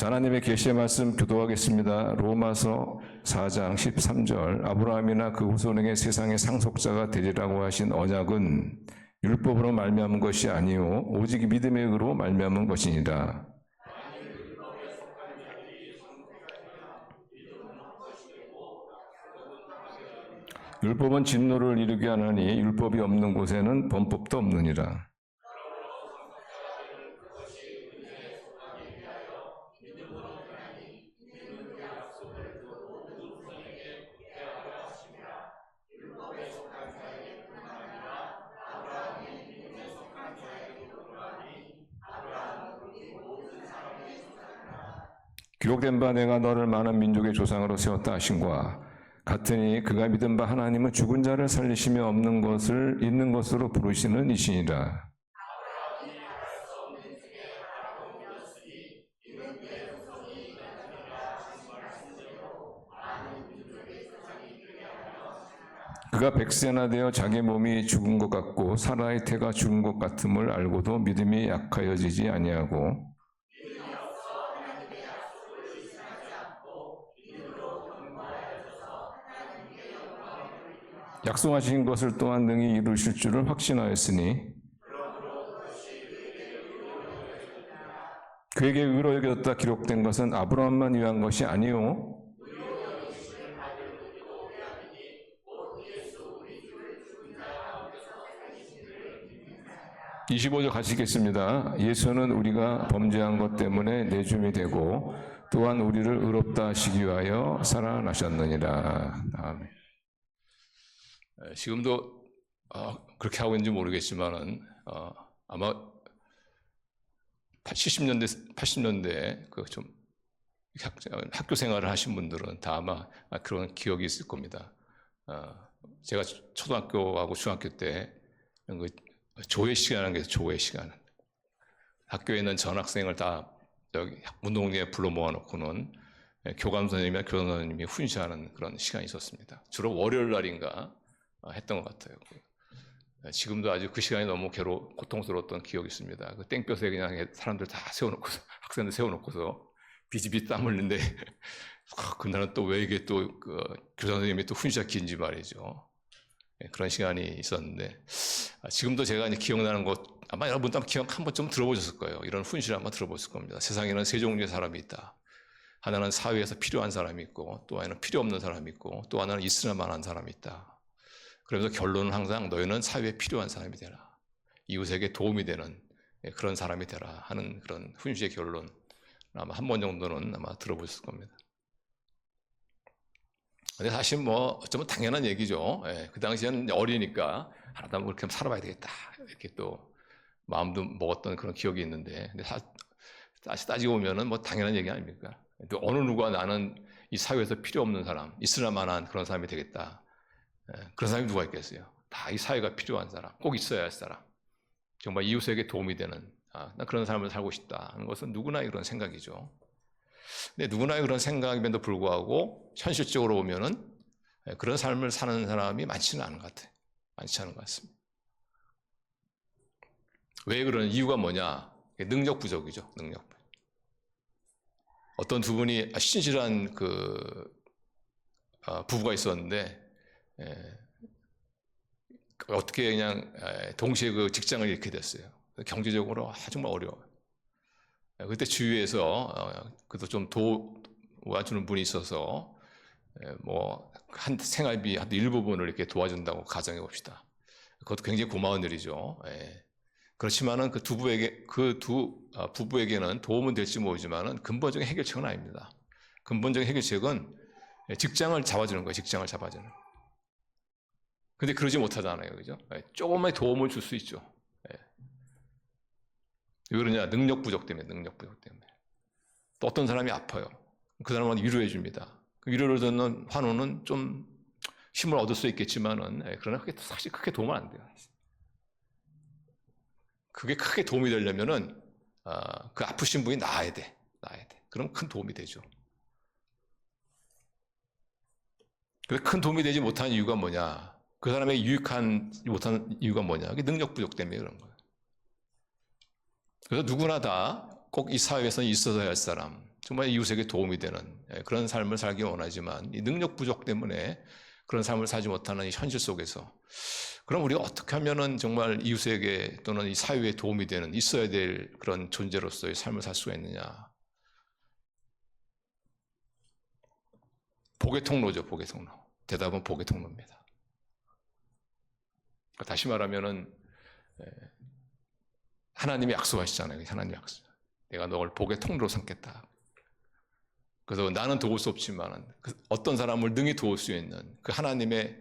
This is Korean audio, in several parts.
하나님의 계시의 말씀 교도하겠습니다. 로마서 4장 13절 아브라함이나 그 후손에게 세상의 상속자가 되리라고 하신 언약은 율법으로 말미암은 것이 아니요 오직 믿음의 의로 말미암은 것이니라. 율법은 진노를 이루게 하느니 율법이 없는 곳에는 범법도 없느니라. 기록된 바 내가 너를 많은 민족의 조상으로 세웠다 하신과 같으니 그가 믿은 바 하나님은 죽은 자를 살리시며 없는 것을 있는 것으로 부르시는 이시니라. 그가 백세나 되어 자기 몸이 죽은 것 같고 사라의 태가 죽은 것 같음을 알고도 믿음이 약하여지지 아니하고 약속하신 것을 또한 능히 이루실 줄을 확신하였으니 그에게 의로 여겨졌다 기록된 것은 아브라함만 위한 것이 아니요 25절 가시겠습니다. 예수는 우리가 범죄한 것 때문에 내줌이 되고 또한 우리를 의롭다 하시기 위하여 살아나셨느니라. 아멘. 지금도 그렇게 하고 있는지 모르겠지만은 아마 80년대 그 좀 학교 생활을 하신 분들은 다 아마 그런 기억이 있을 겁니다. 제가 초등학교하고 중학교 때 그 조회 시간이라는 게 있어요. 조회 시간. 학교에 있는 전학생을 다 여기 운동장에 불러 모아놓고는 교감 선생님이나 교장 선생님이 훈시하는 그런 시간이 있었습니다. 주로 월요일 날인가 했던 것 같아요. 지금도 아주 그 시간이 너무 고통스러웠던 기억이 있습니다. 그 땡볕에 그냥 사람들 다 세워놓고서, 학생들 세워놓고서 비지비 땀 흘리는데, 그날은 또 왜 이게 또, 교장 선생님이 또 훈시키는지 말이죠. 그런 시간이 있었는데, 지금도 제가 이제 기억나는 것, 아마 여러분도 한 번쯤 들어보셨을 거예요. 이런 훈시를 한번 들어보실 겁니다. 세상에는 세 종류의 사람이 있다. 하나는 사회에서 필요한 사람이 있고, 또 하나는 필요 없는 사람이 있고, 또 하나는 있으나 마나한 사람이 있다. 그러면서 결론은 항상 너희는 사회에 필요한 사람이 되라. 이웃에게 도움이 되는 그런 사람이 되라 하는 그런 훈시의 결론 아마 한 번 정도는 아마 들어보셨을 겁니다. 근데 사실 뭐 어쩌면 당연한 얘기죠. 그 당시에는 어리니까 하나도 그렇게 살아봐야 되겠다 이렇게 또 마음도 먹었던 그런 기억이 있는데 근데 다시 따지고 보면은 뭐 당연한 얘기 아닙니까? 또 어느 누가 나는 이 사회에서 필요 없는 사람, 있으나 마나한 그런 사람이 되겠다. 그런 사람이 누가 있겠어요? 다 이 사회가 필요한 사람, 꼭 있어야 할 사람, 정말 이웃에게 도움이 되는 나 그런 삶을 살고 싶다 하는 것은 누구나 그런 생각이죠. 근데 누구나 그런 생각임에도 불구하고 현실적으로 보면은 그런 삶을 사는 사람이 많지는 않은 것 같아요. 많지 않은 것 같습니다. 왜 그러는 이유가 뭐냐? 능력 부족이죠. 능력 부족. 어떤 두 분이 신실한 부부가 있었는데 어떻게 그냥 동시에 그 직장을 잃게 됐어요. 경제적으로 정말 어려워요. 그때 주위에서 그래도 좀 도와주는 분이 있어서 뭐 한 생활비 한 일부분을 이렇게 도와준다고 가정해 봅시다. 그것도 굉장히 고마운 일이죠. 그렇지만은 그 두 부부에게는 도움은 될지 모르지만은 근본적인 해결책은 아닙니다. 근본적인 해결책은 직장을 잡아주는 거예요. 직장을 잡아주는. 근데 그러지 못하잖아요. 그죠? 조금만 도움을 줄 수 있죠. 왜 그러냐? 능력 부족 때문에. 또 어떤 사람이 아파요. 그 사람은 위로해 줍니다. 그 위로를 듣는 환우는 좀 힘을 얻을 수 있겠지만은, 그러나 그게 사실 크게 도움은 안 돼요. 그게 크게 도움이 되려면은, 그 아프신 분이 나아야 돼. 그럼 큰 도움이 되죠. 근데 큰 도움이 되지 못한 이유가 뭐냐? 그 사람에게 유익한 못하는 이유가 뭐냐? 그게 능력 부족 때문에 그런 거예요. 그래서 누구나 다 꼭 이 사회에서 있어야 할 사람, 정말 이웃에게 도움이 되는 그런 삶을 살기 원하지만 이 능력 부족 때문에 그런 삶을 살지 못하는 이 현실 속에서 그럼 우리가 어떻게 하면은 정말 이웃에게 또는 이 사회에 도움이 되는 있어야 될 그런 존재로서의 삶을 살 수가 있느냐? 복의 통로죠, 복의 통로. 대답은 복의 통로입니다. 다시 말하면은 하나님이 약속하시잖아요. 하나님 약속. 내가 너를 복의 통로로 삼겠다. 그래서 나는 도울 수 없지만 어떤 사람을 능히 도울 수 있는 그 하나님의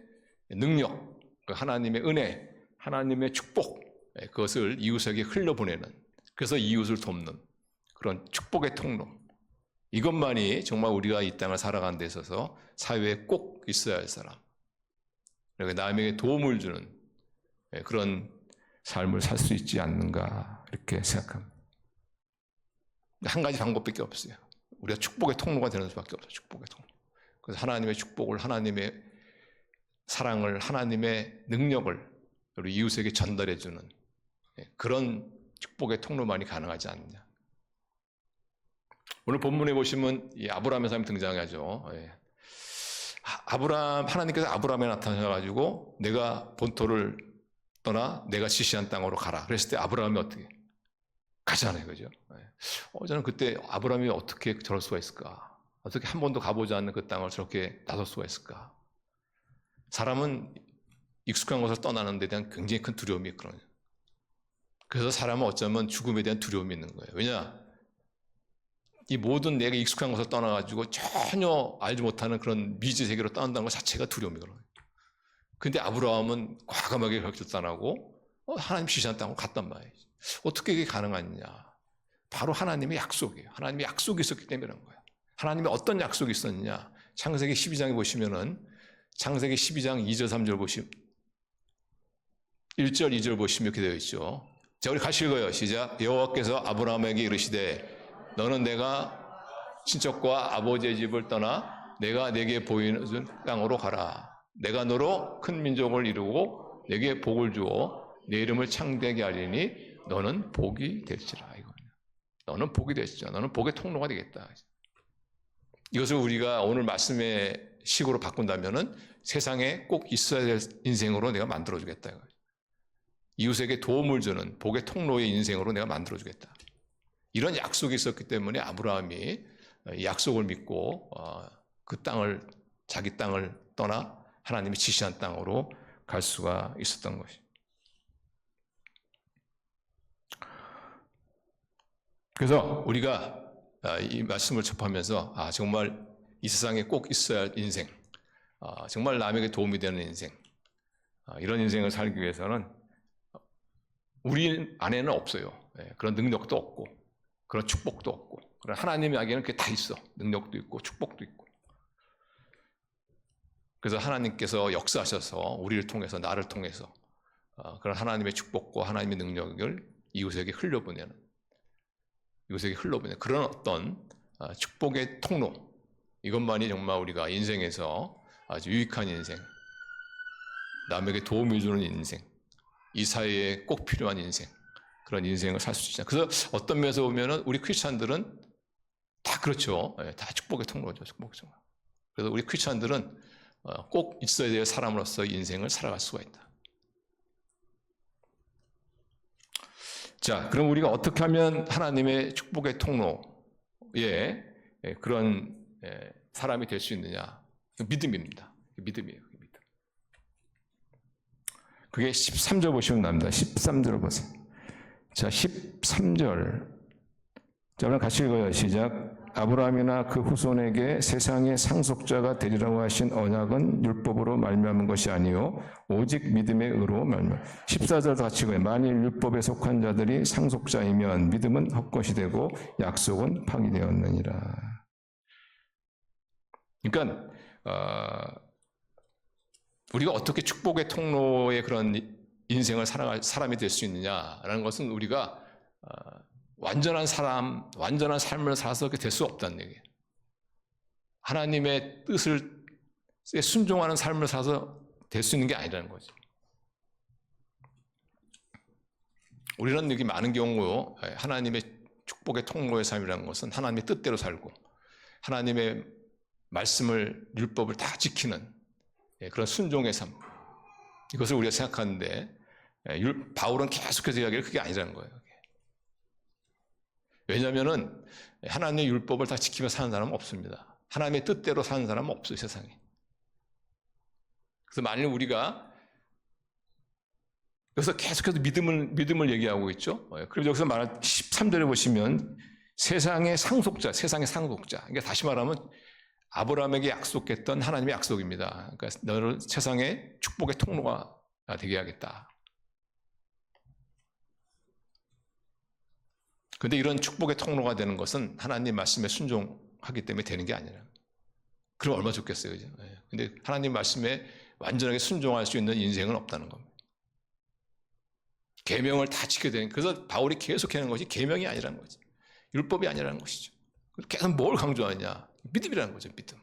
능력, 그 하나님의 은혜, 하나님의 축복, 그것을 이웃에게 흘려보내는, 그래서 이웃을 돕는 그런 축복의 통로. 이것만이 정말 우리가 이 땅을 살아가는 데 있어서 사회에 꼭 있어야 할 사람, 그리고 남에게 도움을 주는 그런 삶을 살 수 있지 않는가 이렇게 생각합니다. 한 가지 방법밖에 없어요. 우리가 축복의 통로가 되는 수밖에 없어요. 축복의 통로. 그래서 하나님의 축복을, 하나님의 사랑을, 하나님의 능력을 우리 이웃에게 전달해주는 그런 축복의 통로만이 가능하지 않느냐. 오늘 본문에 보시면 이 아브라함의 사람이 등장하죠. 하나님께서 아브라함에 나타나셔가지고 내가 본토를 떠나 내가 지시한 땅으로 가라. 그랬을 때 아브라함이 어떻게? 가잖아요. 그죠? 저는 그때 아브라함이 어떻게 저럴 수가 있을까? 어떻게 한 번도 가보지 않는 그 땅을 저렇게 나설 수가 있을까? 사람은 익숙한 것을 떠나는 데 대한 굉장히 큰 두려움이 있거든요. 그래서 사람은 어쩌면 죽음에 대한 두려움이 있는 거예요. 왜냐? 이 모든 내가 익숙한 것을 떠나가지고 전혀 알지 못하는 그런 미지 세계로 떠난다는 것 자체가 두려움이거든요. 근데 아브라함은 과감하게 결단하고 하나님 지시한 땅으로 갔단 말이에요. 어떻게 이게 가능하느냐? 바로 하나님의 약속이에요. 하나님의 약속이 있었기 때문에 그런 거예요. 하나님의 어떤 약속이 있었느냐? 창세기 12장에 보시면은 창세기 12장 2절 3절 보시면 1절 2절 보시면 이렇게 되어 있죠. 자, 우리 같이 읽어요. 시작. 여호와께서 아브라함에게 이르시되 너는 내가 친척과 아버지의 집을 떠나 내가 내게 보이는 땅으로 가라. 내가 너로 큰 민족을 이루고 내게 복을 주어 내 이름을 창대하게 하리니 너는 복이 될지라. 이거예요. 너는 복이 될지라. 너는 복의 통로가 되겠다. 이것을 우리가 오늘 말씀의 식으로 바꾼다면은 세상에 꼭 있어야 될 인생으로 내가 만들어주겠다. 이거예요. 이웃에게 도움을 주는 복의 통로의 인생으로 내가 만들어주겠다. 이런 약속이 있었기 때문에 아브라함이 약속을 믿고 그 땅을, 자기 땅을 떠나 하나님이 지시한 땅으로 갈 수가 있었던 것이. 그래서 우리가 이 말씀을 접하면서 정말 이 세상에 꼭 있어야 할 인생, 정말 남에게 도움이 되는 인생, 이런 인생을 살기 위해서는 우리 안에는 없어요. 그런 능력도 없고 그런 축복도 없고, 그런 하나님에게는 그게 다 있어. 능력도 있고 축복도 있고. 그래서 하나님께서 역사하셔서 우리를 통해서, 나를 통해서 그런 하나님의 축복과 하나님의 능력을 이웃에게 흘려보내는 그런 어떤 축복의 통로, 이것만이 정말 우리가 인생에서 아주 유익한 인생, 남에게 도움을 주는 인생, 이 사회에 꼭 필요한 인생, 그런 인생을 살 수 있잖아요. 그래서 어떤 면에서 보면은 우리 크리스찬들은 다 그렇죠. 다 축복의 통로죠. 축복의 통로. 그래서 우리 크리스찬들은 꼭 있어야 될 사람으로서 인생을 살아갈 수가 있다. 자, 그럼 우리가 어떻게 하면 하나님의 축복의 통로에 그런 사람이 될 수 있느냐? 믿음입니다. 믿음이에요. 믿음. 그게 13절 보시면 납니다. 13절 보세요. 자, 13절. 자, 오늘 같이 읽어요. 시작. 아브라함이나 그 후손에게 세상의 상속자가 되리라고 하신 언약은 율법으로 말미암은 것이 아니요 오직 믿음의 의로 말미암아. 14절도 같이 읽어요. 만일 율법에 속한 자들이 상속자이면 믿음은 헛것이 되고 약속은 파기되었느니라. 그러니까 우리가 어떻게 축복의 통로의 그런 인생을 살아갈 사람이 될 수 있느냐라는 것은 우리가 완전한 사람, 완전한 삶을 살아서 그렇게 될 수 없다는 얘기예요. 하나님의 뜻을 순종하는 삶을 살아서 될 수 있는 게 아니라는 거죠. 우리는 여기 많은 경우 하나님의 축복의 통로의 삶이라는 것은 하나님의 뜻대로 살고 하나님의 말씀을, 율법을 다 지키는 그런 순종의 삶, 이것을 우리가 생각하는데 바울은 계속해서 이야기를 그게 아니라는 거예요. 왜냐하면 하나님의 율법을 다 지키며 사는 사람은 없습니다. 하나님의 뜻대로 사는 사람은 없어요, 세상에. 그래서 만일 우리가 여기서 계속해서 믿음을 얘기하고 있죠. 그리고 여기서 말한 13절에 보시면 세상의 상속자. 그러니까 다시 말하면 아브라함에게 약속했던 하나님의 약속입니다. 그러니까 너를 세상의 축복의 통로가 되게 하겠다. 그런데 이런 축복의 통로가 되는 것은 하나님 말씀에 순종하기 때문에 되는 게 아니라. 그럼 얼마나 좋겠어요, 그죠? 근데 하나님 말씀에 완전하게 순종할 수 있는 인생은 없다는 겁니다. 계명을 다 지켜야 되는. 그래서 바울이 계속하는 것이 계명이 아니라는 거지. 율법이 아니라는 것이죠. 계속 뭘 강조하느냐? 믿음이라는 거죠, 믿음.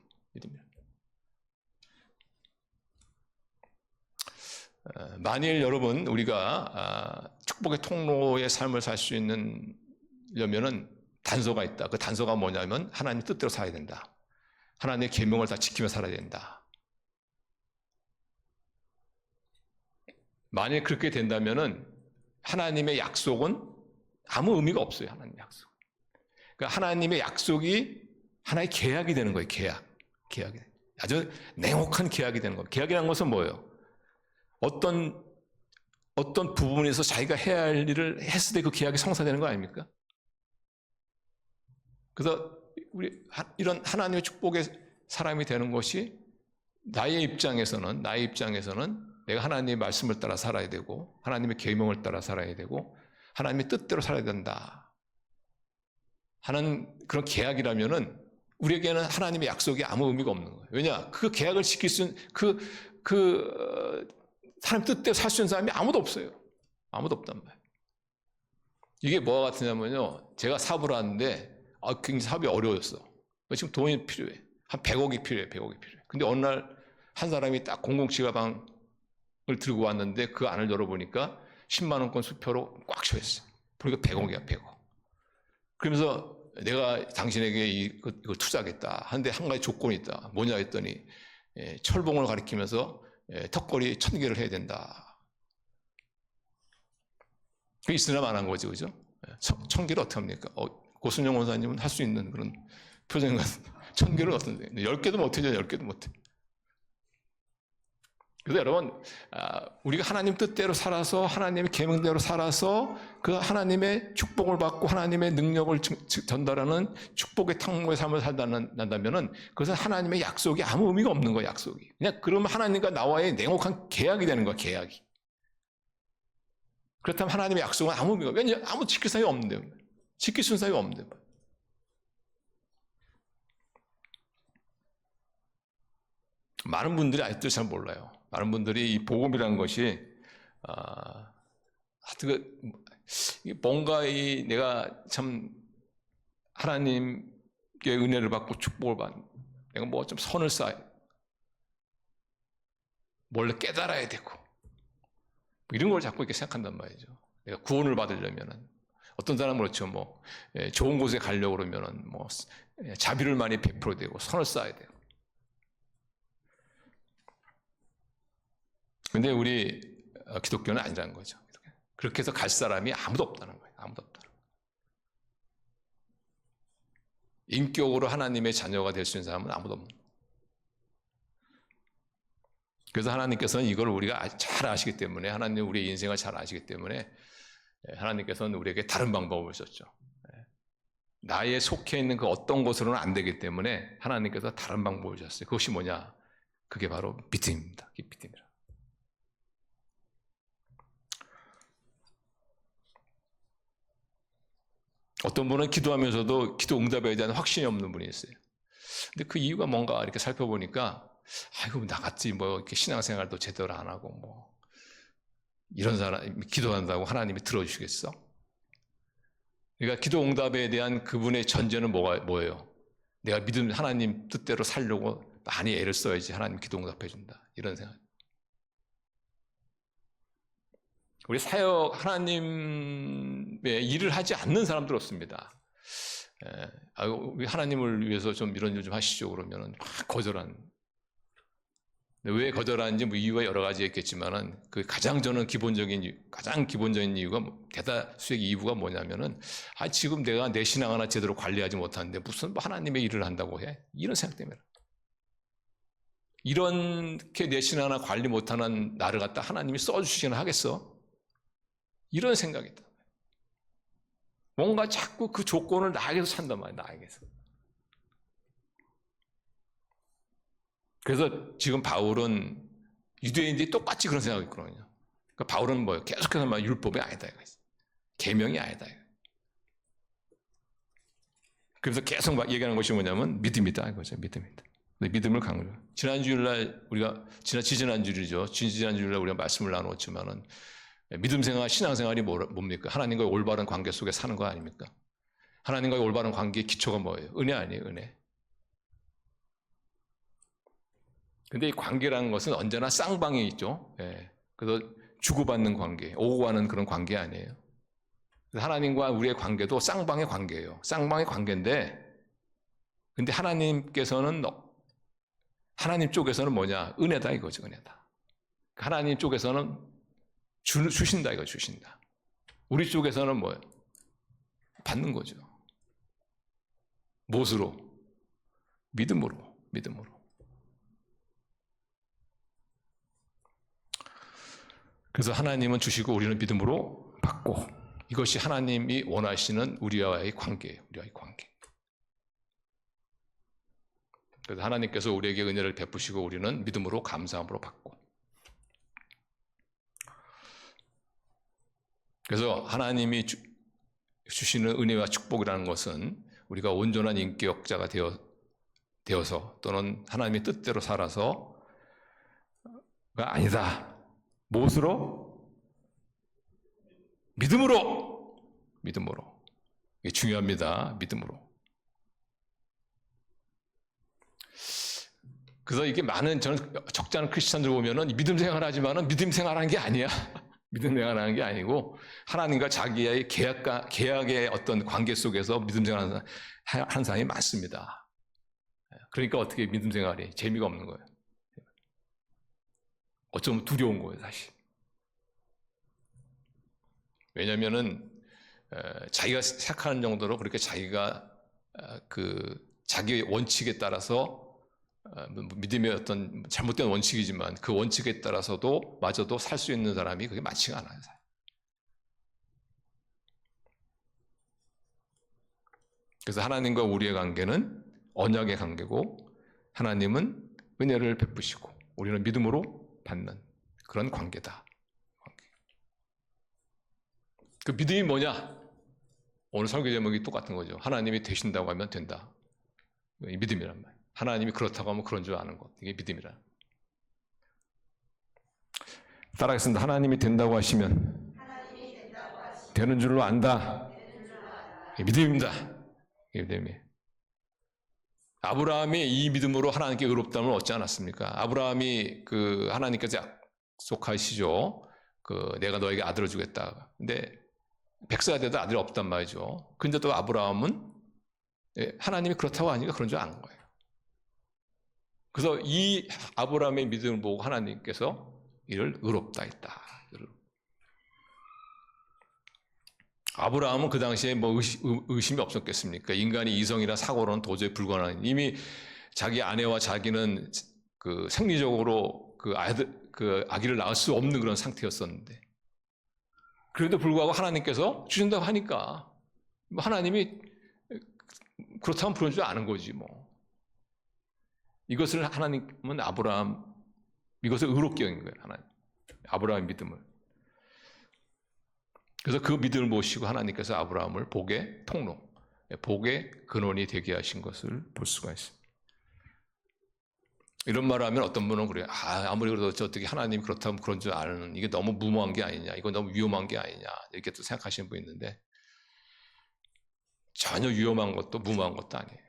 만일 여러분 우리가 축복의 통로의 삶을 살 수 있으려면은 단서가 있다. 그 단서가 뭐냐면 하나님 뜻대로 살아야 된다. 하나님의 계명을 다 지키며 살아야 된다. 만일 그렇게 된다면은 하나님의 약속은 아무 의미가 없어요. 하나님의 약속. 그러니까 하나님의 약속이 하나의 계약이 되는 거예요. 계약이. 아주 냉혹한 계약이 되는 거예요. 계약이라는 것은 뭐예요? 어떤 부분에서 자기가 해야 할 일을 했을 때 그 계약이 성사되는 거 아닙니까? 그래서 우리 이런 하나님의 축복의 사람이 되는 것이 나의 입장에서는 내가 하나님의 말씀을 따라 살아야 되고 하나님의 계명을 따라 살아야 되고 하나님의 뜻대로 살아야 된다 하는 그런 계약이라면은 우리에게는 하나님의 약속이 아무 의미가 없는 거예요. 왜냐? 그 계약을 지킬 수 있는 하나님 뜻대로 살 수 있는 사람이 아무도 없어요. 아무도 없단 말이에요. 이게 뭐가 같으냐면요. 제가 사업을 하는데 굉장히 사업이 어려웠어. 지금 돈이 필요해. 한 100억이 필요해. 100억이 필요해. 근데 어느 날 한 사람이 딱 007 가방을 들고 왔는데 그 안을 열어보니까 10만 원권 수표로 꽉 차 있어요. 그러니까 100억이야, 100억. 그러면서 내가 당신에게 이걸 투자하겠다. 하는데 한 가지 조건이 있다. 뭐냐 했더니 철봉을 가리키면서 턱걸이 1000개를 해야 된다. 그게 있으나 마나한 거죠, 그죠? 1000개를 어떻게 합니까? 고순영 원사님은 할 수 있는 그런 표정 같은 1000개를 어떤데? 10개도 못해죠, 10개도 못해. 그래서 여러분, 우리가 하나님 뜻대로 살아서 하나님의 계명대로 살아서 그 하나님의 축복을 받고 하나님의 능력을 전달하는 축복의 통로의 삶을 살다면은 그것은 하나님의 약속이 아무 의미가 없는 거예요. 약속이. 그냥 그러면 하나님과 나와의 냉혹한 계약이 되는 거야. 계약이. 그렇다면 하나님의 약속은 아무 의미가 없어요. 왜냐하면 아무 지킬 사람이 없는데요. 지킬 수 있는 사람이 없는데. 많은 분들이 아직도 잘 몰라요. 많은 분들이 이 복음이라는 것이 하여튼 뭔가 내가 참 하나님께 은혜를 받고 축복을 받는 내가 뭐 좀 선을 쌓아야 원래 깨달아야 되고 이런 걸 자꾸 이렇게 생각한단 말이죠. 내가 구원을 받으려면은 어떤 사람은 그렇죠. 뭐 좋은 곳에 가려고 그러면은 뭐 자비를 많이 베풀어야 되고 선을 쌓아야 되고. 근데 우리 기독교는 아니라는 거죠. 그렇게 해서 갈 사람이 아무도 없다는 거예요. 아무도 없다. 인격으로 하나님의 자녀가 될 수 있는 사람은 아무도 없는 거예요. 그래서 하나님께서는 이걸 우리가 잘 아시기 때문에 하나님 우리의 인생을 잘 아시기 때문에 하나님께서는 우리에게 다른 방법을 썼죠. 나의 속해 있는 그 어떤 것으로는 안 되기 때문에 하나님께서 다른 방법을 주셨어요. 그것이 뭐냐? 그게 바로 믿음입니다. 믿음이라. 어떤 분은 기도하면서도 기도 응답에 대한 확신이 없는 분이 있어요. 근데 그 이유가 뭔가 이렇게 살펴보니까 아이고 나같이 뭐 이렇게 신앙생활도 제대로 안 하고 뭐 이런 사람 기도한다고 하나님이 들어주시겠어? 그러니까 기도 응답에 대한 그분의 전제는 뭐예요? 내가 믿음 하나님 뜻대로 살려고 많이 애를 써야지 하나님 기도 응답해 준다. 이런 생각. 우리 사역 하나님 하나님의 일을 하지 않는 사람들 없습니다. 우리 하나님을 위해서 좀 이런 일 좀 하시죠. 그러면은 막 거절한. 왜 거절하는지 뭐 이유가 여러 가지 있겠지만은 그 가장 기본적인 이유가 대다수의 이유가 뭐냐면은 지금 내가 내 신앙 하나 제대로 관리하지 못하는데 무슨 뭐 하나님의 일을 한다고 해? 이런 생각 때문에. 이렇게 내 신앙 하나 관리 못하는 나를 갖다 하나님이 써주시기는 하겠어? 이런 생각이다. 뭔가 자꾸 그 조건을 나에게서 산단 말이야, 나에게서. 그래서 지금 바울은 유대인들이 똑같이 그런 생각이 있거든요. 그러니까 바울은 뭐예요? 계속해서 막 율법이 아니다. 계명이 아니다. 그래서 계속 막 얘기하는 것이 뭐냐면 믿음이다. 이거죠. 믿음이다. 믿음을 강조. 지난주일날 지지난주일이죠. 지난주일날 우리가 말씀을 나눴지만은 믿음 생활, 신앙 생활이 뭡니까? 하나님과의 올바른 관계 속에 사는 거 아닙니까? 하나님과의 올바른 관계의 기초가 뭐예요? 은혜 아니에요, 은혜. 근데 이 관계라는 것은 언제나 쌍방이 있죠. 예. 그래서 주고받는 관계, 오고 가는 그런 관계 아니에요. 하나님과 우리의 관계도 쌍방의 관계예요. 쌍방의 관계인데, 근데 하나님 쪽에서는 뭐냐? 은혜다 이거죠, 은혜다. 하나님 쪽에서는 주신다 이거 주신다. 우리 쪽에서는 뭐예요? 받는 거죠. 무엇으로? 믿음으로. 그래서 하나님은 주시고 우리는 믿음으로 받고, 이것이 하나님이 원하시는 우리와의 관계예요. 우리와의 관계. 그래서 하나님께서 우리에게 은혜를 베푸시고 우리는 믿음으로 감사함으로 받고. 그래서 하나님이 주시는 은혜와 축복이라는 것은 우리가 온전한 인격자가 되어서 또는 하나님의 뜻대로 살아서가 아니다. 무엇으로? 믿음으로. 이게 중요합니다. 믿음으로. 그래서 이게 저는 적지 않은 크리스찬들 보면은 믿음 생활 하지만은 믿음 생활하는 게 아니야. 믿음 생활하는 게 아니고 하나님과 자기의 계약의 어떤 관계 속에서 믿음 생활하는 사람이 많습니다. 그러니까 어떻게 믿음 생활이 재미가 없는 거예요. 어쩌면 두려운 거예요, 사실. 왜냐면은 자기가 생각하는 정도로 그렇게 자기가 자기의 원칙에 따라서 믿음의 어떤 잘못된 원칙이지만 그 원칙에 따라서도 마저도 살 수 있는 사람이 그게 많지가 않아요. 그래서 하나님과 우리의 관계는 언약의 관계고 하나님은 은혜를 베푸시고 우리는 믿음으로 받는 그런 관계다. 그 믿음이 뭐냐? 오늘 설교 제목이 똑같은 거죠. 하나님이 되신다고 하면 된다. 이 믿음이란 말이에요. 하나님이 그렇다고 하면 그런 줄 아는 것. 이게 믿음이라. 따라하겠습니다. 하나님이 된다고 하시면 되는 줄로 안다. 이게 믿음입니다. 이게 믿음이에요. 아브라함이 이 믿음으로 하나님께 의롭다함을 얻지 않았습니까? 아브라함이 하나님께서 약속하시죠. 내가 너에게 아들을 주겠다. 근데 100세가 돼도 아들이 없단 말이죠. 근데 또 아브라함은 하나님이 그렇다고 하니까 그런 줄 아는 거예요. 그래서 이 아브라함의 믿음을 보고 하나님께서 이를 의롭다 했다. 아브라함은 그 당시에 뭐 의심이 없었겠습니까? 인간이 이성이나 사고로는 도저히 불가능한, 이미 자기 아내와 자기는 생리적으로 아기를 낳을 수 없는 그런 상태였었는데, 그래도 불구하고 하나님께서 주신다고 하니까 하나님이 그렇다면 그런 줄 아는 거지 뭐. 이것을 하나님은 이것을 의롭게 여긴 거예요. 하나님. 아브라함의 믿음을. 그래서 그 믿음을 모시고 하나님께서 아브라함을 복의 통로, 복의 근원이 되게 하신 것을 볼 수가 있습니다. 이런 말을 하면 어떤 분은 그래요. 아무리 그래도 어떻게 하나님이 그렇다면 그런 줄 아는, 이게 너무 무모한 게 아니냐, 이거 너무 위험한 게 아니냐, 이렇게 또 생각하시는 분이 있는데, 전혀 위험한 것도 무모한 것도 아니에요.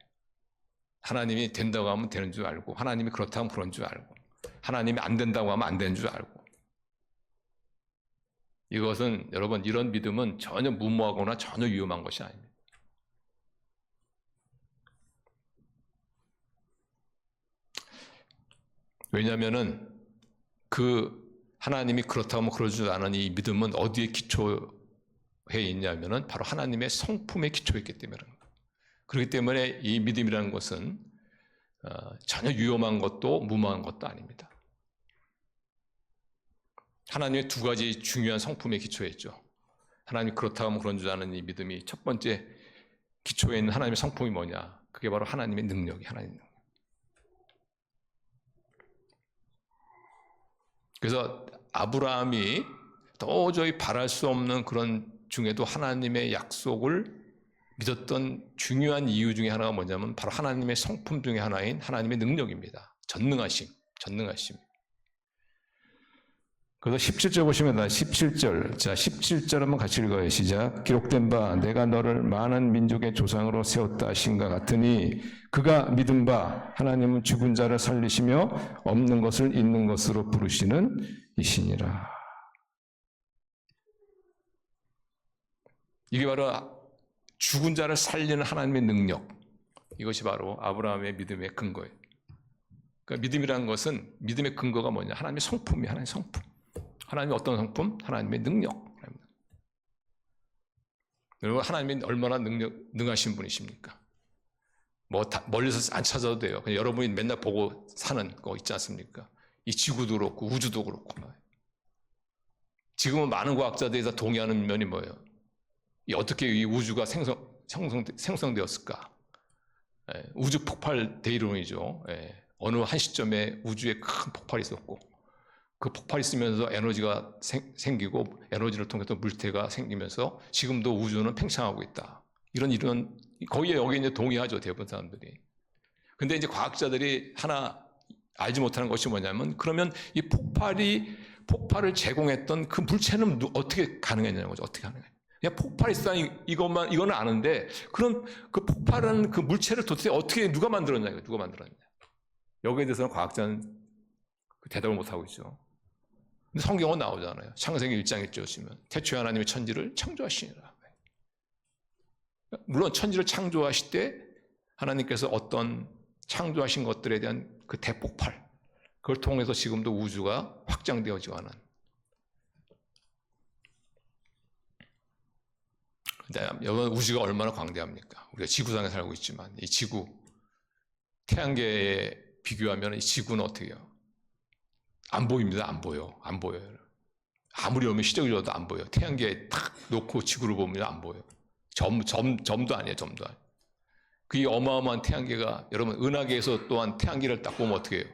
하나님이 된다고 하면 되는 줄 알고, 하나님이 그렇다면 그런 줄 알고, 하나님이 안 된다고 하면 안 되는 줄 알고, 이것은 여러분, 이런 믿음은 전혀 무모하거나 전혀 위험한 것이 아닙니다. 왜냐하면은 그 하나님이 그렇다고 하면 그러지도 않은 이 믿음은 어디에 기초해 있냐면은 바로 하나님의 성품에 기초해 있기 때문에 그런 거예요. 그렇기 때문에 이 믿음이라는 것은 전혀 위험한 것도 무모한 것도 아닙니다. 하나님의 두 가지 중요한 성품에 기초해 있죠. 하나님이 그렇다고 하면 그런 줄 아는 이 믿음이 첫 번째 기초에 있는 하나님의 성품이 뭐냐? 그게 바로 하나님의 능력이 하나님의 능력. 그래서 아브라함이 도저히 바랄 수 없는 그런 중에도 하나님의 약속을 믿었던 중요한 이유 중에 하나가 뭐냐면 바로 하나님의 성품 중에 하나인 하나님의 능력입니다. 전능하심. 그래서 17절 보시면 17절. 자, 17절 한번 같이 읽어요. 시작. 기록된 바 내가 너를 많은 민족의 조상으로 세웠다 하신가 같으니 그가 믿은 바 하나님은 죽은 자를 살리시며 없는 것을 있는 것으로 부르시는 이시니라. 이게 바로 죽은 자를 살리는 하나님의 능력. 이것이 바로 아브라함의 믿음의 근거예요. 그러니까 믿음이라는 것은 믿음의 근거가 뭐냐? 하나님의 성품이에요. 하나님의 성품. 하나님의 어떤 성품? 하나님의 능력. 여러분, 하나님이 얼마나 능하신 분이십니까? 뭐 멀리서 안 찾아도 돼요. 그냥 여러분이 맨날 보고 사는 거 있지 않습니까? 이 지구도 그렇고 우주도 그렇고. 지금은 많은 과학자들이 다 동의하는 면이 뭐예요? 어떻게 이 우주가 생성되었을까? 우주 폭발 대이론이죠. 어느 한 시점에 우주에 큰 폭발이 있었고 그 폭발이 있으면서 에너지가 생기고 에너지를 통해서 물체가 생기면서 지금도 우주는 팽창하고 있다. 이런 거기에 여기 이제 동의하죠, 대부분 사람들이. 근데 이제 과학자들이 하나 알지 못하는 것이 뭐냐면 그러면 이 폭발을 제공했던 그 물체는 어떻게 가능했냐는 거죠. 어떻게 가능해? 그냥 폭발이 있다니 이거는 아는데 그럼 그 폭발한 그 물체를 도대체 어떻게 누가 만들었냐? 누가 만들었냐? 여기에 대해서는 과학자는 대답을 못 하고 있죠. 근데 성경은 나오잖아요. 창세기 1장 1절 보시면 태초에 하나님이 천지를 창조하시니라. 물론 천지를 창조하실 때 하나님께서 어떤 창조하신 것들에 대한 그 대폭발, 그걸 통해서 지금도 우주가 확장되어지고 하는. 여러분, 우주가 얼마나 광대합니까? 우리가 지구상에 살고 있지만 이 지구, 태양계에 비교하면 이 지구는 어떻게 해요? 안 보입니다. 안 보여요. 아무리 오면 시력이 좋아도 안 보여요. 태양계에 탁 놓고 지구를 보면 안 보여요. 점도 아니에요. 점도 아니에요. 그 어마어마한 태양계가, 여러분, 은하계에서 또한 태양계를 딱 보면 어떻게 해요?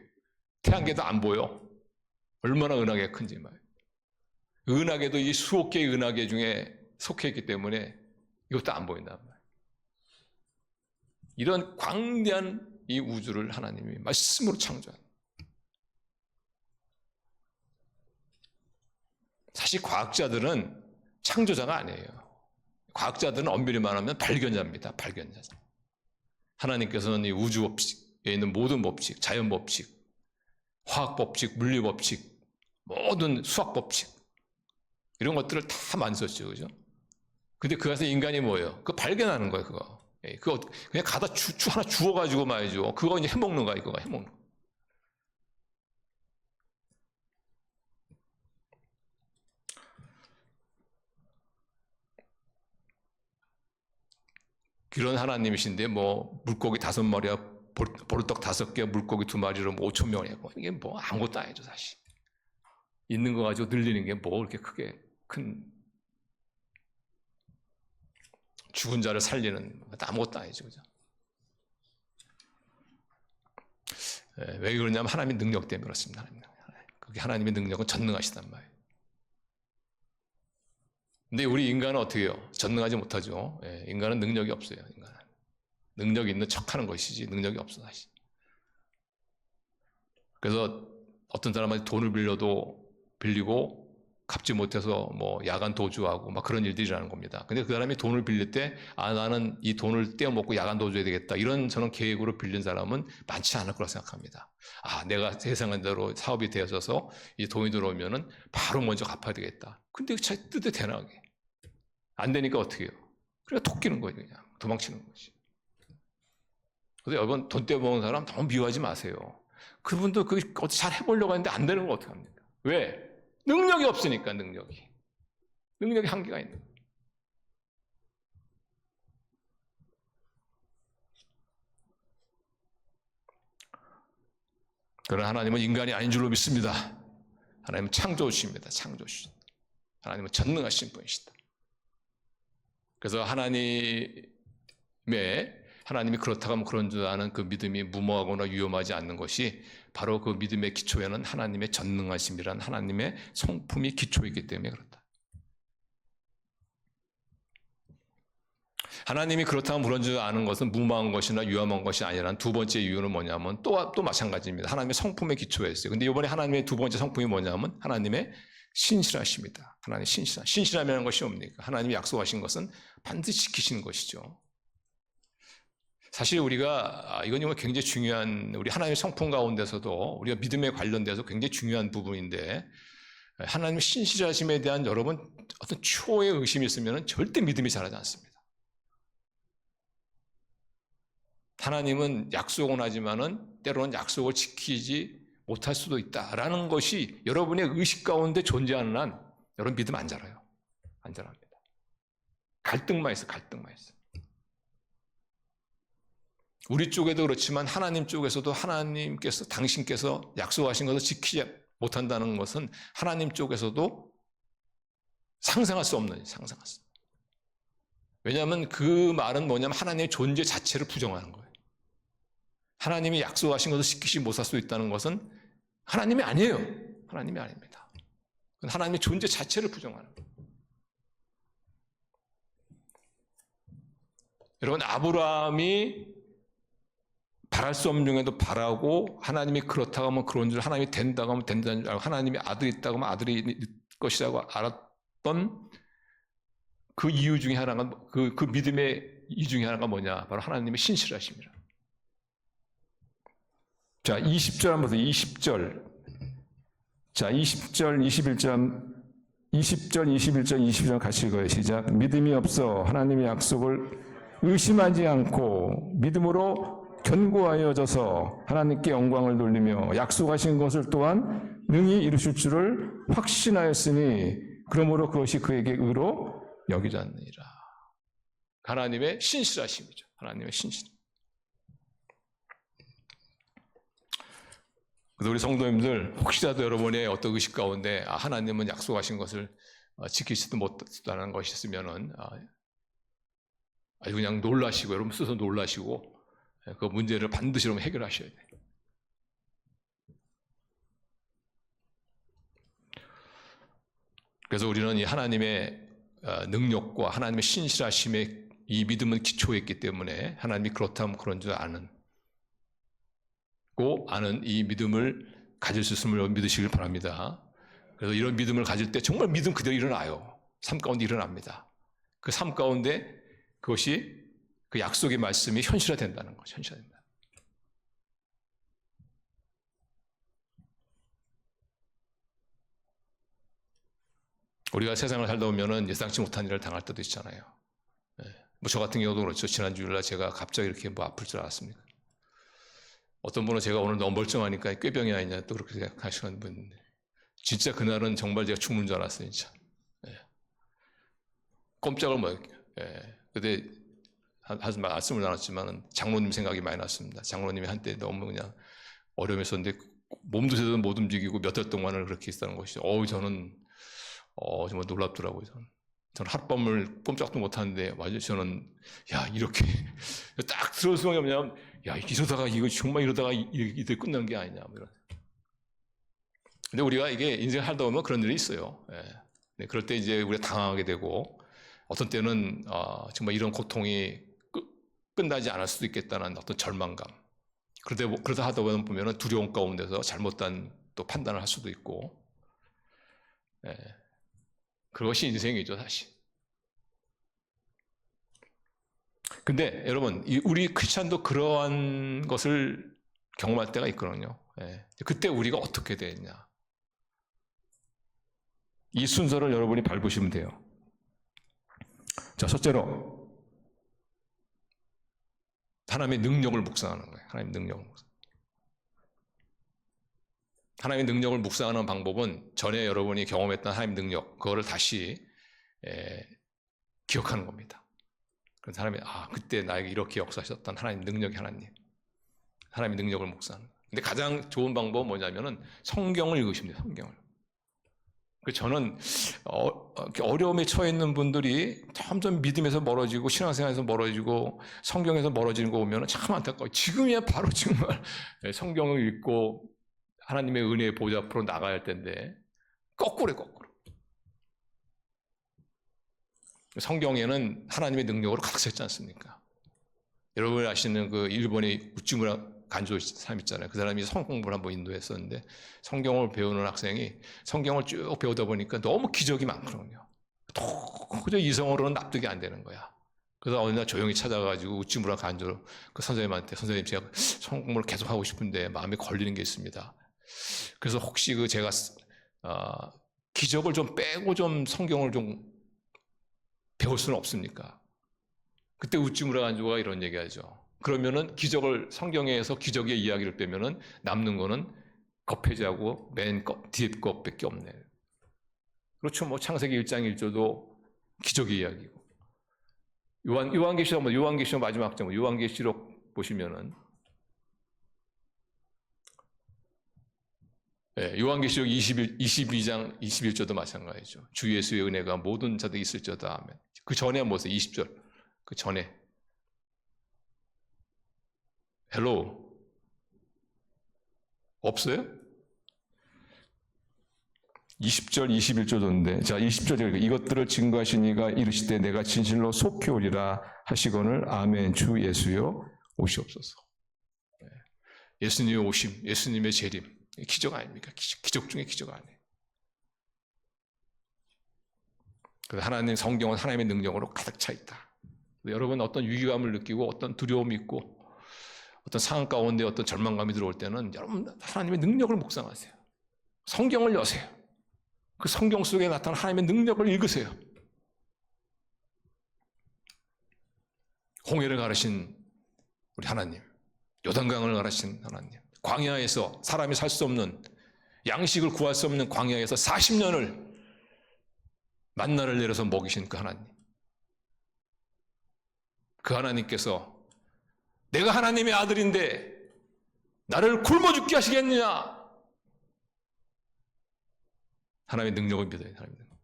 태양계도 안 보여. 얼마나 은하계가 큰지 말이에요. 은하계도 이 수억 개의 은하계 중에 속해 있기 때문에 이것도 안 보인단 말이에요. 이런 광대한 이 우주를 하나님이 말씀으로 창조한. 사실 과학자들은 창조자가 아니에요. 과학자들은 엄밀히 말하면 발견자입니다. 발견자. 하나님께서는 이 우주 법칙에 있는 모든 법칙, 자연 법칙, 화학 법칙, 물리 법칙, 모든 수학 법칙 이런 것들을 다 만드셨죠, 그죠? 근데 그것에서 인간이 뭐예요? 그거 발견하는 거예요, 그거. 그거 그냥 가다 하나 주워가지고 말이죠. 그거 이제 해먹는 거야, 이거 해먹는 거. 그런 하나님이신데 뭐 물고기 5마리와 보리떡 5개, 물고기 2마리로 뭐 5천 명이고 이게 뭐 아무것도 아니죠, 사실. 있는 거 가지고 늘리는 게 뭐 그렇게 크게 큰 죽은 자를 살리는 아무것도 아니죠, 그죠? 왜 그러냐면 하나님의 능력 때문에 그렇습니다. 그게 하나님의 능력은 전능하시단 말이에요. 근데 우리 인간은 어떻게 해요? 전능하지 못하죠. 인간은 능력이 없어요. 인간은. 능력이 있는 척하는 것이지 능력이 없어 사실. 그래서 어떤 사람한테 돈을 빌리고 갚지 못해서 뭐 야간 도주하고 막 그런 일들이 일어나는 겁니다. 근데 그 사람이 돈을 빌릴 때, 나는 이 돈을 떼어먹고 야간 도주해야 되겠다, 이런 저는 계획으로 빌린 사람은 많지 않을 거라 생각합니다. 내가 예상한 대로 사업이 되어져서 이 돈이 들어오면은 바로 먼저 갚아야 되겠다. 근데 그 차에 뜻에 대나게 안 되니까 어떻게 해요? 그러니까 토끼는 거예요. 그냥 도망치는 거지. 그래서 여러분, 돈 떼어먹은 사람 너무 미워하지 마세요. 그분도 어떻게 잘 해보려고 하는데 안 되는 거 어떡합니까? 왜? 능력이 없으니까. 능력이 한계가 있는 거예요. 그러나 하나님은 인간이 아닌 줄로 믿습니다. 하나님은 창조주입니다. 창조주. 하나님은 전능하신 분이시다. 그래서 하나님이 그렇다고 하면 그런 줄 아는 그 믿음이 무모하거나 위험하지 않는 것이 바로 그 믿음의 기초에는 하나님의 전능하심이란 하나님의 성품이 기초이기 때문에 그렇다. 하나님이 그렇다면 그런 줄 아는 것은 무모한 것이나 위험한 것이 아니라는 두 번째 이유는 뭐냐면 또 마찬가지입니다. 하나님의 성품의 기초에 있어요. 근데 이번에 하나님의 두 번째 성품이 뭐냐면 하나님의 신실하십니다. 하나님의 신실함이라는 것이 뭡니까? 하나님이 약속하신 것은 반드시 지키시는 것이죠. 사실 우리가 이건 굉장히 중요한, 우리 하나님의 성품 가운데서도 우리가 믿음에 관련돼서 굉장히 중요한 부분인데, 하나님의 신실하심에 대한 여러분 어떤 초의 의심이 있으면 절대 믿음이 자라지 않습니다. 하나님은 약속은 하지만은 때로는 약속을 지키지 못할 수도 있다라는 것이 여러분의 의식 가운데 존재하는 한 여러분 믿음 안 자라요. 안 자랍니다. 갈등만 있어. 우리 쪽에도 그렇지만 하나님 쪽에서도 당신께서 약속하신 것을 지키지 못한다는 것은 하나님 쪽에서도 상상할 수 없는. 왜냐하면 그 말은 뭐냐면 하나님의 존재 자체를 부정하는 거예요. 하나님이 약속하신 것을 지키지 못할 수 있다는 것은 하나님이 아니에요. 하나님이 아닙니다. 하나님의 존재 자체를 부정하는 거예요. 여러분, 아브라함이 바랄 수 없는 중에도 바라고, 하나님이 그렇다고 하면 그런 줄, 하나님이 된다고 하면 된다는 줄 알고, 하나님이 아들이 있다고 하면 아들이 것이라고 알았던 그 이유 중에 하나가, 그 믿음의 이유 중에 하나가 뭐냐? 바로 하나님의 신실하심이라. 자, 20절 한번 보세요. 20절. 자, 20절, 21절 같이 읽어요. 시작. 믿음이 없어 하나님의 약속을 의심하지 않고 믿음으로 견고하여져서 하나님께 영광을 돌리며 약속하신 것을 또한 능히 이루실 줄을 확신하였으니 그러므로 그것이 그에게 의로 여기지 않느니라. 하나님의 신실하심이죠. 하나님의 신실. 그래서 우리 성도님들, 혹시라도 여러분의 어떤 의식 가운데 하나님은 약속하신 것을 지키지도 못하는 것이 있으면은 아주 그냥 놀라시고, 여러분 스스로 놀라시고, 그 문제를 반드시 여러분 해결하셔야 돼요. 그래서 우리는 이 하나님의 능력과 하나님의 신실하심에 이 믿음은 기초에 있기 때문에 하나님이 그렇다면 그런 줄 아는 이 믿음을 가질 수 있음을 믿으시길 바랍니다. 그래서 이런 믿음을 가질 때 정말 믿음 그대로 일어나요. 삶 가운데 일어납니다. 그 삶 가운데 그것이 그 약속의 말씀이 현실화된다는 거죠. 현실화된다. 우리가 세상을 살다 보면은 예상치 못한 일을 당할 때도 있잖아요. 뭐 저 같은 경우도 그렇죠. 지난 주일날 제가 갑자기 이렇게 아플 줄 알았습니까? 어떤 분은 제가 오늘 너무 멀쩡하니까 꾀병이 아니냐 또 그렇게 생각하시는 분. 진짜 그날은 정말 제가 죽는 줄 알았어요, 진짜. 꼼짝을 못했어요. 근데 하지 말씀을 나눴지만 장로님 생각이 많이 났습니다. 장로님이 한때 너무 그냥 어려움이 있었는데 몸도 제대로 못 움직이고 몇 달 동안을 그렇게 있었다는 것이 저는 정말 놀랍더라고요. 저는 하룻밤을 꼼짝도 못하는데 저는 이렇게 딱 들어올 수밖에 없냐면 이거 이러다가 이렇게 끝나는 게 아니냐. 근데 우리가 이게 인생 살다 보면 그런 일이 있어요. 그럴 때 이제 우리가 당황하게 되고 어떤 때는 정말 이런 고통이 끝나지 않을 수도 있겠다는 어떤 절망감. 그러다 하다 보면 두려움 가운데서 잘못된 또 판단을 할 수도 있고. 그것이 인생이죠, 사실. 근데 여러분, 우리 크리스찬도 그러한 것을 경험할 때가 있거든요. 예. 그때 우리가 어떻게 되느냐. 이 순서를 여러분이 밟으시면 돼요. 자, 첫째로 하나님의 능력을 묵상하는 거예요. 하나님의 능력을 묵상. 하나님의 능력을 묵상하는 방법은 전에 여러분이 경험했던 하나님의 능력, 그거를 다시 기억하는 겁니다. 그래서 하나님이 그때 나에게 이렇게 역사하셨던 하나님 능력의 하나님, 하나님의 능력을 묵상하는 거예요. 근데 가장 좋은 방법은 뭐냐면은 성경을 읽으시면 돼요. 성경을. 저는 어려움에 처해 있는 분들이 점점 믿음에서 멀어지고 신앙생활에서 멀어지고 성경에서 멀어지는 거 보면 참 안타까워요. 지금이야 바로 정말 성경을 읽고 하나님의 은혜의 보좌 앞으로 나가야 할 텐데 거꾸로. 성경에는 하나님의 능력으로 가득 차 있지 않습니까? 여러분이 아시는 그 일본의 우찌무라 간조 사람 있잖아요. 그 사람이 성경 공부를 한번 인도했었는데 성경을 배우는 학생이 성경을 쭉 배우다 보니까 너무 기적이 많거든요. 도저히 이성으로는 납득이 안 되는 거야. 그래서 어느 날 조용히 찾아가지고 우찌무라 간조 그 선생님한테 선생님 제가 성경 공부를 계속 하고 싶은데 마음에 걸리는 게 있습니다. 그래서 혹시 제가 기적을 좀 빼고 좀 성경을 좀 배울 수는 없습니까? 그때 우찌무라 간조가 이런 얘기하죠. 그러면은 성경에서 기적의 이야기를 빼면은 남는 거는 겉페이지하고 맨 뒤에 것밖에 없네. 그렇죠. 뭐 창세기 1장 1절도 기적의 이야기고. 요한계시록 마지막 장, 요한계시록 보시면은 요한계시록 22장 21절도 마찬가지죠. 주 예수의 은혜가 모든 자들이 있을지어다 하면. 그 전에 뭐세요? 20절. 그 전에. 헬로. 없어요? 20절, 21절인데, 자, 20절, 이것들을 증거하신 이가 이르시되 내가 진실로 속히 오리라 하시거늘 아멘 주 예수여 오시옵소서. 예수님의 오심, 예수님의 재림. 기적 아닙니까? 기적 중에 기적 아니에요. 그래서 하나님 성경은 하나님의 능력으로 가득 차 있다. 여러분 어떤 위기감을 느끼고 어떤 두려움이 있고 어떤 상황 가운데 어떤 절망감이 들어올 때는 여러분 하나님의 능력을 묵상하세요. 성경을 여세요. 그 성경 속에 나타난 하나님의 능력을 읽으세요. 홍해를 가르신 우리 하나님, 요단강을 가르신 하나님, 광야에서 사람이 살 수 없는 양식을 구할 수 없는 광야에서 40년을 만나를 내려서 먹이신 그 하나님. 그 하나님께서 내가 하나님의 아들인데 나를 굶어 죽게 하시겠느냐? 하나님의 능력을 믿어야 돼요. 하나님의 능력.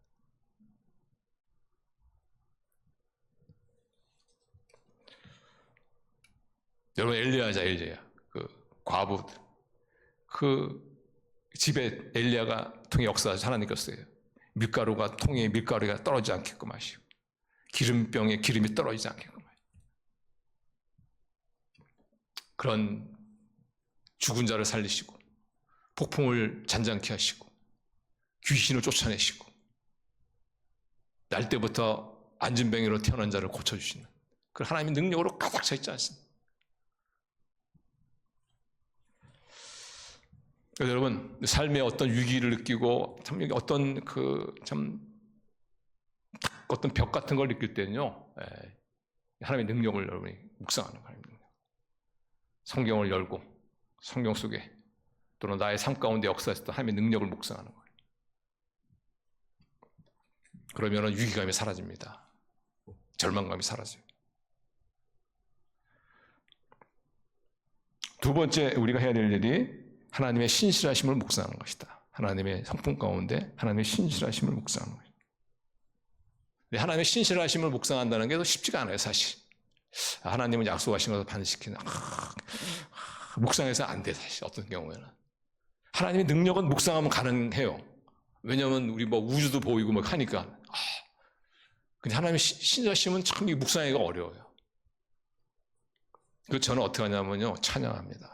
여러분 엘리야 그 과부 그 집에 엘리야가 통에 역사하셔서 하나님께서 밀가루가 통에 밀가루가 떨어지지 않게끔 하시고 기름병에 기름이 떨어지지 않게끔 하시고 그런 죽은 자를 살리시고 폭풍을 잔잔케 하시고 귀신을 쫓아내시고 날 때부터 안진뱅이로 태어난 자를 고쳐주시는 그 하나님의 능력으로 가득 차 있지 않습니까? 여러분 삶의 어떤 위기를 느끼고 참 어떤 어떤 벽 같은 걸 느낄 때는요 하나님의 능력을 여러분이 묵상하는 거예요. 성경을 열고 성경 속에 또는 나의 삶 가운데 역사했던 하나님의 능력을 묵상하는 거예요. 그러면 위기감이 사라집니다. 절망감이 사라져요. 두 번째 우리가 해야 될 일이 하나님의 신실하심을 묵상하는 것이다. 하나님의 성품 가운데 하나님의 신실하심을 묵상하는 것이다. 하나님의 신실하심을 묵상한다는 게 쉽지가 않아요, 사실. 하나님은 약속하신 것을 반드시 지키는 묵상해서 안 돼, 사실 어떤 경우에는. 하나님의 능력은 묵상하면 가능해요. 왜냐하면 우리 우주도 보이고 하니까. 근데 하나님의 신실하심은 참 묵상하기가 어려워요. 그래서 저는 어떻게 하냐면요, 찬양합니다.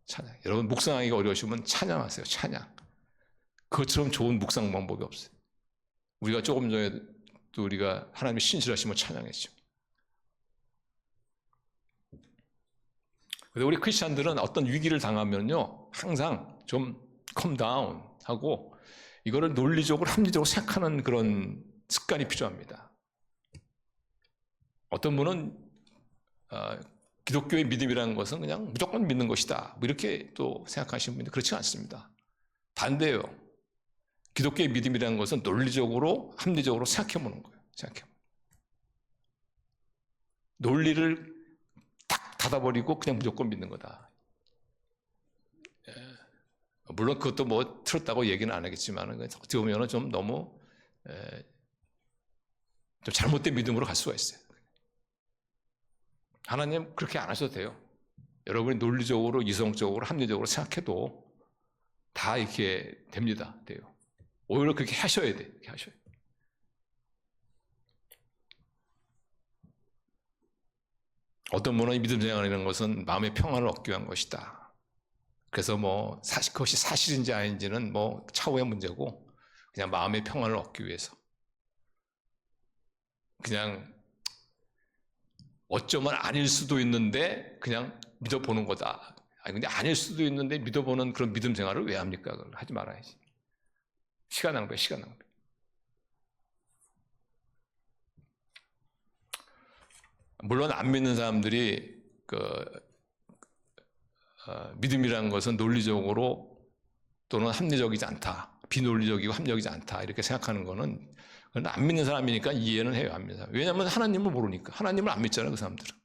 찬양. 여러분 묵상하기가 어려우시면 찬양하세요. 찬양. 그것처럼 좋은 묵상 방법이 없어요. 우리가 조금 전에도 우리가 하나님의 신실하심을 찬양했죠. 그래서 우리 크리스찬들은 어떤 위기를 당하면요, 항상 좀 컴다운 하고 이거를 논리적으로 합리적으로 생각하는 그런 습관이 필요합니다. 어떤 분은 기독교의 믿음이라는 것은 그냥 무조건 믿는 것이다, 뭐 이렇게 또 생각하시는 분이 그렇지 않습니다. 반대예요. 기독교의 믿음이라는 것은 논리적으로 합리적으로 생각해보는 거예요. 논리를 딱 닫아버리고 그냥 무조건 믿는 거다. 물론 그것도 뭐 틀었다고 얘기는 안 하겠지만 어떻게 보면 좀 너무 좀 잘못된 믿음으로 갈 수가 있어요. 하나님 그렇게 안 하셔도 돼요. 여러분이 논리적으로, 이성적으로, 합리적으로 생각해도 다 이렇게 됩니다. 돼요. 오히려 그렇게 하셔야 돼. 그렇게 하셔야 돼. 어떤 분은 믿음 생활이라는 것은 마음의 평안을 얻기 위한 것이다. 그래서 뭐 그것이 사실인지 아닌지는 뭐 차후의 문제고, 그냥 마음의 평안을 얻기 위해서 그냥 어쩌면 아닐 수도 있는데 그냥 믿어보는 거다. 아니 근데 아닐 수도 있는데 믿어보는 그런 믿음 생활을 왜 합니까? 그걸 하지 말아야지. 시간 낭비. 물론 안 믿는 사람들이 믿음이라는 것은 논리적으로 또는 합리적이지 않다, 비논리적이고 합리적이지 않다 이렇게 생각하는 거는 안 믿는 사람이니까 이해는 해요. 안 믿는 사람. 왜냐하면 하나님을 모르니까. 하나님을 안 믿잖아요. 그 사람들은.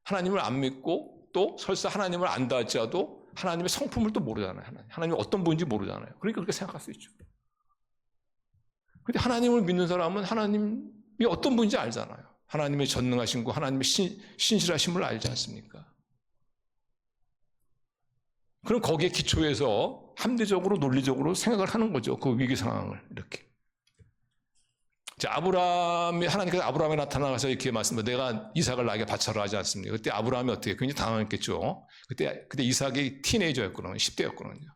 하나님을 안 믿고 또 설사 하나님을 안다 할지라도 하나님의 성품을 또 모르잖아요. 하나님이 어떤 분인지 모르잖아요. 그러니까 그렇게 생각할 수 있죠. 그런데 하나님을 믿는 사람은 하나님이 어떤 분인지 알잖아요. 하나님의 전능하심과 하나님의 신실하심을 알지 않습니까? 그럼 거기에 기초해서 합리적으로 논리적으로 생각을 하는 거죠. 그 위기 상황을 이렇게. 자, 하나님께서 아브라함에 나타나서 이렇게 말씀하시면 내가 이삭을 나에게 바쳐라 하지 않습니까? 그때 아브라함이 어떻게 굉장히 당황했겠죠. 그때 이삭이 티네이저였거든요. 10대였거든요.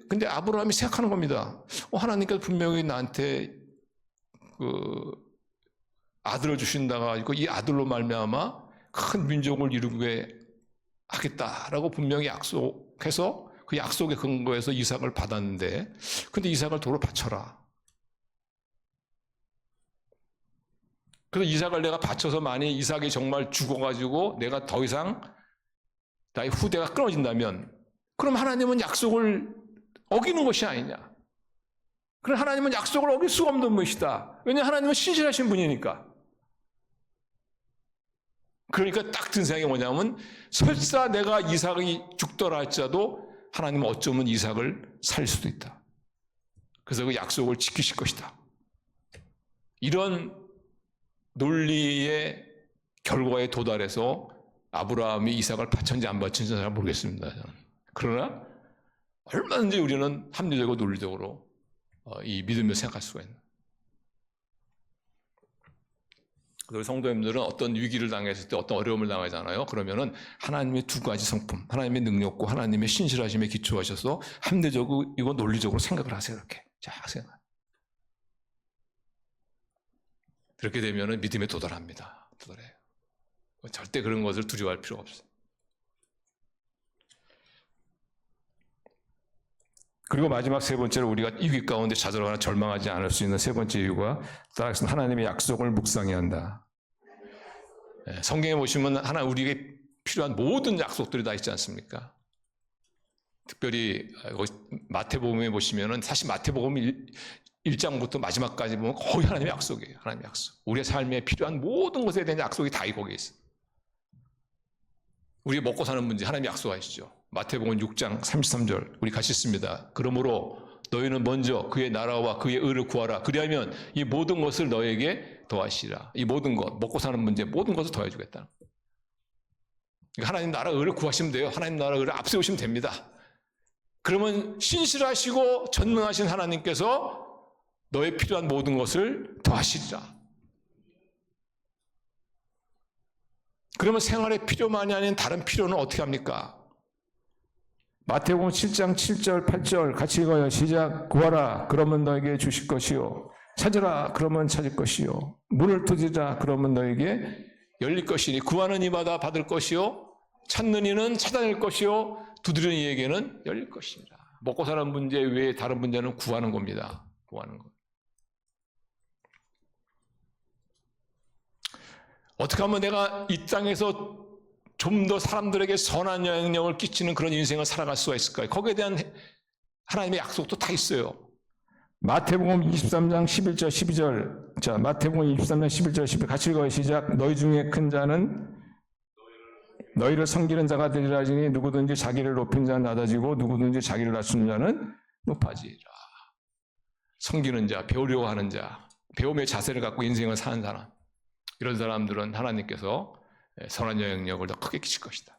근데 아브라함이 생각하는 겁니다. 하나님께서 분명히 나한테 아들을 주신다가 이 아들로 말미암아 큰 민족을 이루게 하겠다라고 분명히 약속해서 그 약속의 근거에서 이삭을 받았는데, 근데 이삭을 도로 바쳐라. 그래서 이삭을 내가 바쳐서 만약 이삭이 정말 죽어가지고 내가 더 이상 나의 후대가 끊어진다면, 그럼 하나님은 약속을 어기는 것이 아니냐. 그럼 하나님은 약속을 어길 수가 없는 것이다. 왜냐하면 하나님은 신실하신 분이니까. 그러니까 딱 든 생각이 뭐냐면, 설사 내가 이삭이 죽더라 할지라도 하나님은 어쩌면 이삭을 살릴 수도 있다. 그래서 그 약속을 지키실 것이다. 이런 논리의 결과에 도달해서 아브라함이 이삭을 바쳤는지 안 바쳤는지 잘 모르겠습니다. 저는. 그러나 얼마든지 우리는 합리적으로 논리적으로 이 믿음을 생각할 수가 있는. 우리 성도님들은 어떤 위기를 당했을 때, 어떤 어려움을 당하잖아요. 그러면은 하나님의 두 가지 성품, 하나님의 능력과 하나님의 신실하심에 기초하셔서 합리적이고 이거 논리적으로 생각을 하세요. 이렇게 쫙 생각. 그렇게 되면은 믿음에 도달합니다. 도달해요. 절대 그런 것을 두려워할 필요가 없어요. 그리고 마지막 세 번째로 우리가 이 위기 가운데 좌절하거나 절망하지 않을 수 있는 세 번째 이유가 따라서 하나님의 약속을 묵상해야 한다. 성경에 보시면 우리에게 필요한 모든 약속들이 다 있지 않습니까? 특별히 마태복음에 보시면은 사실 마태복음 1장부터 마지막까지 보면 거의 하나님의 약속이에요. 하나님의 약속. 우리의 삶에 필요한 모든 것에 대한 약속이 다 거기에 있어요. 우리가 먹고 사는 문제 하나님이 약속하시죠. 마태복음 6장 33절 우리 같이 읽습니다. 그러므로 너희는 먼저 그의 나라와 그의 의를 구하라. 그리하면 이 모든 것을 너에게 더하시라. 이 모든 것, 먹고 사는 문제 모든 것을 더해주겠다. 하나님 나라 의를 구하시면 돼요. 하나님 나라 의를 앞세우시면 됩니다. 그러면 신실하시고 전능하신 하나님께서 너의 필요한 모든 것을 더하시리라. 그러면 생활의 필요만이 아닌 다른 필요는 어떻게 합니까? 마태복음 7장 7절 8절 같이 읽어요. 시작. 구하라 그러면 너에게 주실 것이요, 찾으라 그러면 찾을 것이요, 문을 두드리라 그러면 너에게 열릴 것이니 구하는 이마다 받을 것이요 찾는 이는 찾아낼 것이요 두드리는 이에게는 열릴 것입니다. 먹고 사는 문제 외에 다른 문제는 구하는 겁니다. 구하는 것. 어떻게 하면 내가 이 땅에서 좀 더 사람들에게 선한 영향력을 끼치는 그런 인생을 살아갈 수가 있을까요? 거기에 대한 하나님의 약속도 다 있어요. 마태복음 23장 11절 12절. 자, 마태복음 23장 11절 12절 같이 읽어요. 시작. 너희 중에 큰 자는 너희를 섬기는 자가 되리라 하시니 누구든지 자기를 높인 자는 낮아지고 누구든지 자기를 낮추는 자는 높아지리라. 섬기는 자, 배우려고 하는 자, 배움의 자세를 갖고 인생을 사는 사람, 이런 사람들은 하나님께서 선한 영향력을 더 크게 끼칠 것이다.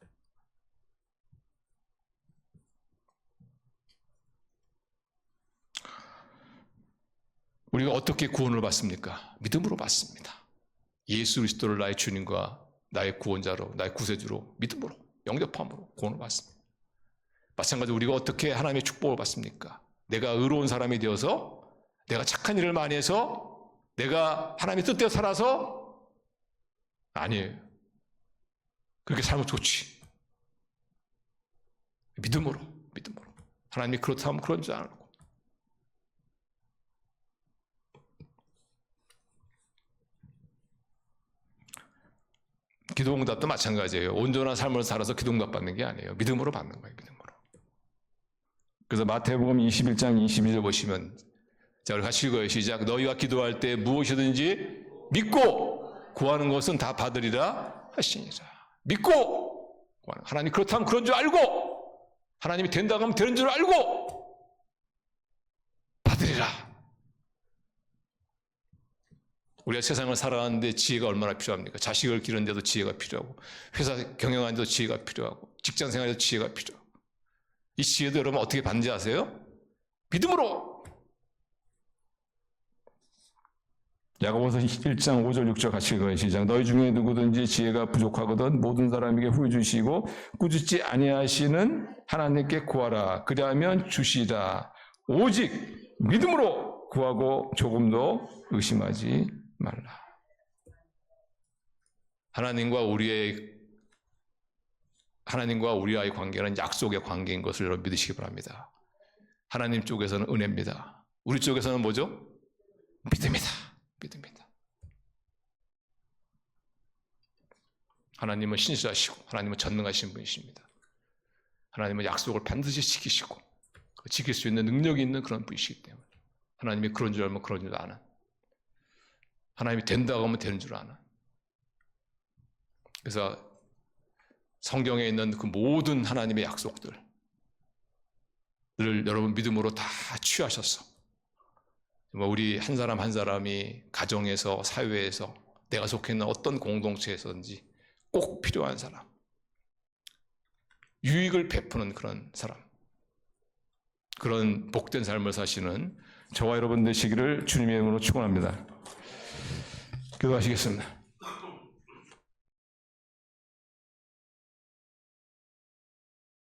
우리가 어떻게 구원을 받습니까? 믿음으로 받습니다. 예수 그리스도를 나의 주님과 나의 구원자로, 나의 구세주로 믿음으로, 영접함으로 구원을 받습니다. 마찬가지로 우리가 어떻게 하나님의 축복을 받습니까? 내가 의로운 사람이 되어서, 내가 착한 일을 많이 해서, 내가 하나님의 뜻대로 살아서? 아니에요. 그렇게 살면 좋지. 믿음으로. 하나님이 그렇다면 그런 줄 알고. 기도응답도 마찬가지예요. 온전한 삶을 살아서 기도응답 받는 게 아니에요. 믿음으로 받는 거예요. 믿음으로. 그래서 마태복음 21장 22절 보시면, 자, 우리 같이 읽어요. 시작. 너희가 기도할 때 무엇이든지 믿고 구하는 것은 다 받으리라 하시니라. 믿고 구하는. 하나님 그렇다면 그런 줄 알고, 하나님이 된다고 하면 되는 줄 알고 받으리라. 우리가 세상을 살아가는데 지혜가 얼마나 필요합니까? 자식을 기르는데도 지혜가 필요하고, 회사 경영하는데도 지혜가 필요하고, 직장 생활에도 지혜가 필요하고. 이 지혜도 여러분 어떻게 받는지 아세요? 믿음으로. 야고보서 1장 5절 6절 같이 읽어요. 시작. 너희 중에 누구든지 지혜가 부족하거든 모든 사람에게 후히 주시고 꾸짖지 아니하시는 하나님께 구하라. 그리하면 주시리라. 오직 믿음으로 구하고 조금도 의심하지 말라. 하나님과 우리와의 관계는 약속의 관계인 것을 여러분 믿으시기 바랍니다. 하나님 쪽에서는 은혜입니다. 우리 쪽에서는 뭐죠? 믿음이다. 하나님은 신실하시고 하나님은 전능하신 분이십니다. 하나님은 약속을 반드시 지키시고 지킬 수 있는 능력이 있는 그런 분이시기 때문에 하나님이 그런 줄 알면 그런 줄 아는, 하나님이 된다고 하면 되는 줄 아는. 그래서 성경에 있는 그 모든 하나님의 약속들을 여러분 믿음으로 다 취하셔서 우리 한 사람 한 사람이 가정에서, 사회에서, 내가 속해 있는 어떤 공동체에서든지 꼭 필요한 사람, 유익을 베푸는 그런 사람, 그런 복된 삶을 사시는 저와 여러분 되시기를 주님의 이름으로 축원합니다. 기도하시겠습니다.